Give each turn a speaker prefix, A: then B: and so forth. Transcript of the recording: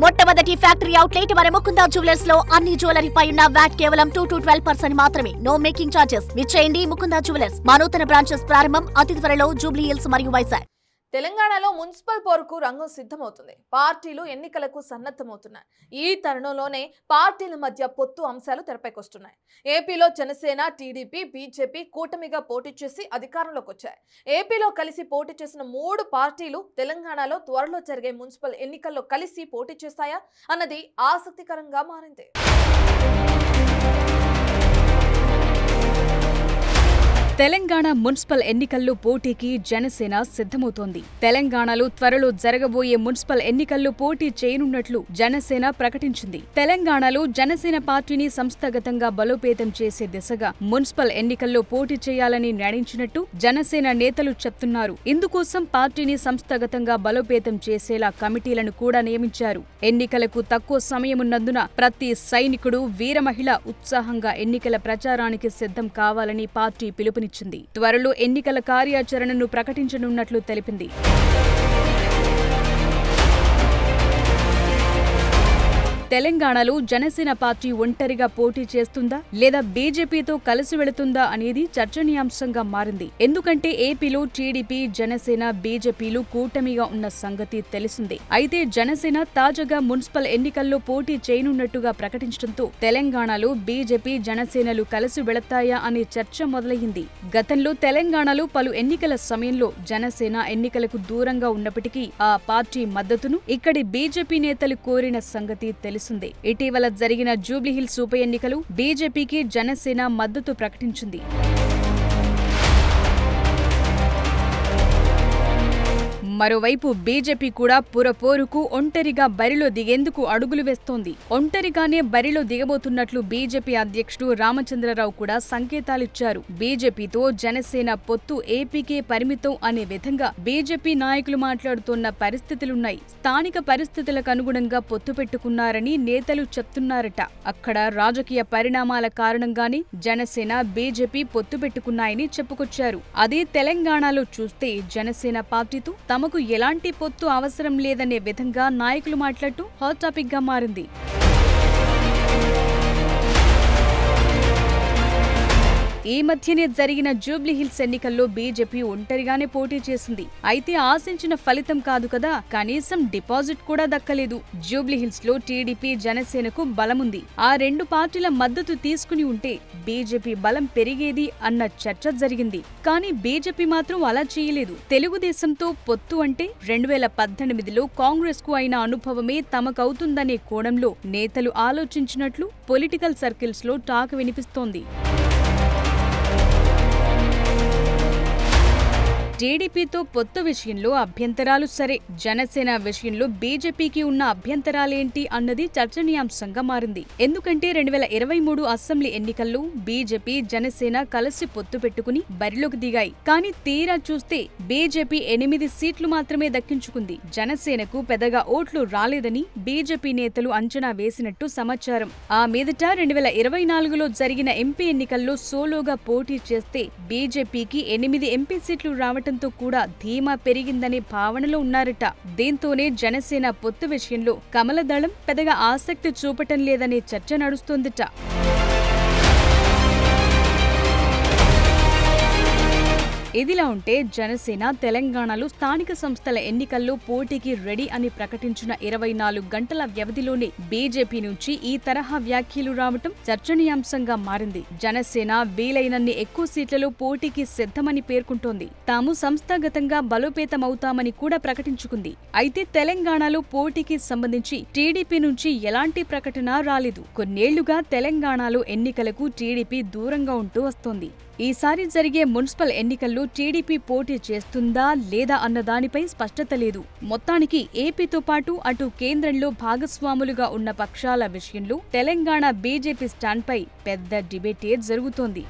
A: మొట్టమొదటి factory outlet మన Mukunda jewellers లో అన్ని జ్యువెలరీపై ఉన్న వ్యాట్ కేవలం 2 to 12% మాత్రమే. No making charges. విచ్చేయండి ముకుందా జ్యువెలర్స్. మా నూతన బ్రాంచెస్ ప్రారంభం అతి త్వరలో జూబ్లీ హిల్స్ మరియు వైజాగ్.
B: తెలంగాణలో మున్సిపల్ పోరుకు రంగం సిద్ధమవుతుంది. పార్టీలు ఎన్నికలకు సన్నద్ధమవుతున్నాయి. ఈ తరుణంలోనే పార్టీల మధ్య పొత్తు అంశాలు తెరపైకొస్తున్నాయి. ఏపీలో జనసేన, టీడీపీ, బీజేపీ కూటమిగా పోటీ చేసి అధికారంలోకి వచ్చాయి. ఏపీలో కలిసి పోటీ చేసిన 3 పార్టీలు తెలంగాణలో త్వరలో జరిగే మున్సిపల్ ఎన్నికల్లో కలిసి పోటీ చేస్తాయా అన్నది ఆసక్తికరంగా మారింది.
C: తెలంగాణ మున్సిపల్ ఎన్నికల్లో పోటీకి జనసేన సిద్ధమవుతోంది. తెలంగాణలో త్వరలో జరగబోయే మున్సిపల్ ఎన్నికల్లో పోటీ చేయనున్నట్లు జనసేన ప్రకటించింది. తెలంగాణలో జనసేన పార్టీని సంస్థాగతంగా బలోపేతం చేసే దిశగా మున్సిపల్ ఎన్నికల్లో పోటీ చేయాలని నిర్ణయించినట్టు జనసేన నేతలు చెప్తున్నారు. ఇందుకోసం పార్టీని సంస్థాగతంగా బలోపేతం చేసేలా కమిటీలను కూడా నియమించారు. ఎన్నికలకు తక్కువ సమయమున్నందున ప్రతి సైనికుడు, వీర మహిళ ఉత్సాహంగా ఎన్నికల ప్రచారానికి సిద్ధం కావాలని పార్టీ పిలుపునిచ్చింది. త్వరలో ఎన్నికల కార్యాచరణను ప్రకటించనున్నట్లు తెలిపింది. తెలంగాణలో జనసేన పార్టీ ఒంటరిగా పోటీ చేస్తుందా లేదా బీజేపీతో కలిసి వెళుతుందా అనేది చర్చనీయాంశంగా మారింది. ఎందుకంటే ఏపీలో టీడీపీ, జనసేన, బీజేపీలు కూటమిగా ఉన్న సంగతి తెలిసిందే. అయితే జనసేన తాజాగా మున్సిపల్ ఎన్నికల్లో పోటీ చేయనున్నట్టుగా ప్రకటించడంతో తెలంగాణలో బీజేపీ, జనసేనలు కలిసి వెళతాయా అనే చర్చ మొదలైంది. గతంలో తెలంగాణలో పలు ఎన్నికల సమయంలో జనసేన ఎన్నికలకు దూరంగా ఉన్నప్పటికీ ఆ పార్టీ మద్దతును ఇక్కడి బీజేపీ నేతలు కోరిన సంగతి తెలిసిందే. ఇటీవల జరిగిన జూబ్లీహిల్స్ ఉప ఎన్నికలు బీజేపీకి జనసేన మద్దతు ప్రకటించింది. మరోవైపు బీజేపీ కూడా పురపోరుకు ఒంటరిగా బరిలో దిగేందుకు అడుగులు వేస్తోంది. ఒంటరిగానే బరిలో దిగబోతున్నట్లు బీజేపీ అధ్యక్షుడు రామచంద్రరావు కూడా సంకేతాలిచ్చారు. బీజేపీతో జనసేన పొత్తు ఏపీకే పరిమితం అనే విధంగా బీజేపీ నాయకులు మాట్లాడుతున్న పరిస్థితులున్నాయి. స్థానిక పరిస్థితులకు అనుగుణంగా పొత్తు పెట్టుకున్నారని నేతలు చెప్తున్నారట. అక్కడ రాజకీయ పరిణామాల కారణంగానే జనసేన, బీజేపీ పొత్తు పెట్టుకున్నాయని చెప్పుకొచ్చారు. అదే తెలంగాణలో చూస్తే జనసేన పార్టీతో తమకు ఎలాంటి పొత్తు అవసరం లేదనే విధంగా నాయకులు మాట్లాడుతూ హాట్ టాపిక్ గా మారింది. ఈ మధ్యనే జరిగిన జూబ్లీహిల్స్ ఎన్నికల్లో బీజేపీ ఒంటరిగానే పోటీ చేసింది. అయితే ఆశించిన ఫలితం కాదు కదా, కనీసం డిపాజిట్ కూడా దక్కలేదు. జూబ్లీహిల్స్ లో టీడీపీ, జనసేనకు బలముంది. ఆ 2 పార్టీల మద్దతు తీసుకుని ఉంటే బీజేపీ బలం పెరిగేది అన్న చర్చ జరిగింది. కానీ బీజేపీ మాత్రం అలా చేయలేదు. తెలుగుదేశంతో పొత్తు అంటే 2018లో కాంగ్రెస్ కు అయిన అనుభవమే తమకవుతుందనే కోణంలో నేతలు ఆలోచించినట్లు పొలిటికల్ సర్కిల్స్ లో టాక్ వినిపిస్తోంది. టీడీపీతో పొత్తు విషయంలో అభ్యంతరాలు సరే, జనసేన విషయంలో బీజేపీకి ఉన్న అభ్యంతరాలేంటి అన్నది చర్చనీయాంశంగా మారింది. ఎందుకంటే 2023 అసెంబ్లీ ఎన్నికల్లో బీజేపీ, జనసేన కలిసి పొత్తు పెట్టుకుని బరిలోకి దిగాయి. కానీ తీరా చూస్తే బీజేపీ 8 సీట్లు మాత్రమే దక్కించుకుంది. జనసేనకు పెద్దగా ఓట్లు రాలేదని బీజేపీ నేతలు అంచనా వేసినట్టు సమాచారం. ఆ మీదట 2024లో జరిగిన ఎంపీ ఎన్నికల్లో సోలోగా పోటీ చేస్తే బీజేపీకి 8 ఎంపీ సీట్లు రావడం తో కూడా ధీమా పెరిగిందనే భావనలో ఉన్నారట. దీంతోనే జనసేన పొత్తు విషయంలో కమలదళం పెద్దగా ఆసక్తి చూపటం లేదనే చర్చ నడుస్తోందట. ఇదిలా ఉంటే జనసేన తెలంగాణలో స్థానిక సంస్థల ఎన్నికల్లో పోటీకి రెడీ అని ప్రకటించిన 24 గంటల వ్యవధిలోనే బీజేపీ నుంచి ఈ తరహా వ్యాఖ్యలు రావటం చర్చనీయాంశంగా మారింది. జనసేన వీలైనన్ని ఎక్కువ సీట్లలో పోటీకి సిద్ధమని పేర్కొంటోంది. తాము సంస్థాగతంగా బలోపేతమవుతామని కూడా ప్రకటించుకుంది. అయితే తెలంగాణలో పోటీకి సంబంధించి టీడీపీ నుంచి ఎలాంటి ప్రకటన రాలేదు. కొన్నేళ్లుగా తెలంగాణలో ఎన్నికలకు టీడీపీ దూరంగా ఉంటూ వస్తోంది. ఈసారి జరిగే మున్సిపల్ ఎన్నికల్లో టీడీపీ పోటీ చేస్తుందా లేదా అన్న దానిపై స్పష్టత లేదు. మొత్తానికి ఏపీతో పాటు అటు కేంద్రంలో భాగస్వాములుగా ఉన్న పక్షాల విషయంలో తెలంగాణ బీజేపీ స్టాండ్పై పెద్ద డిబేటే జరుగుతోంది.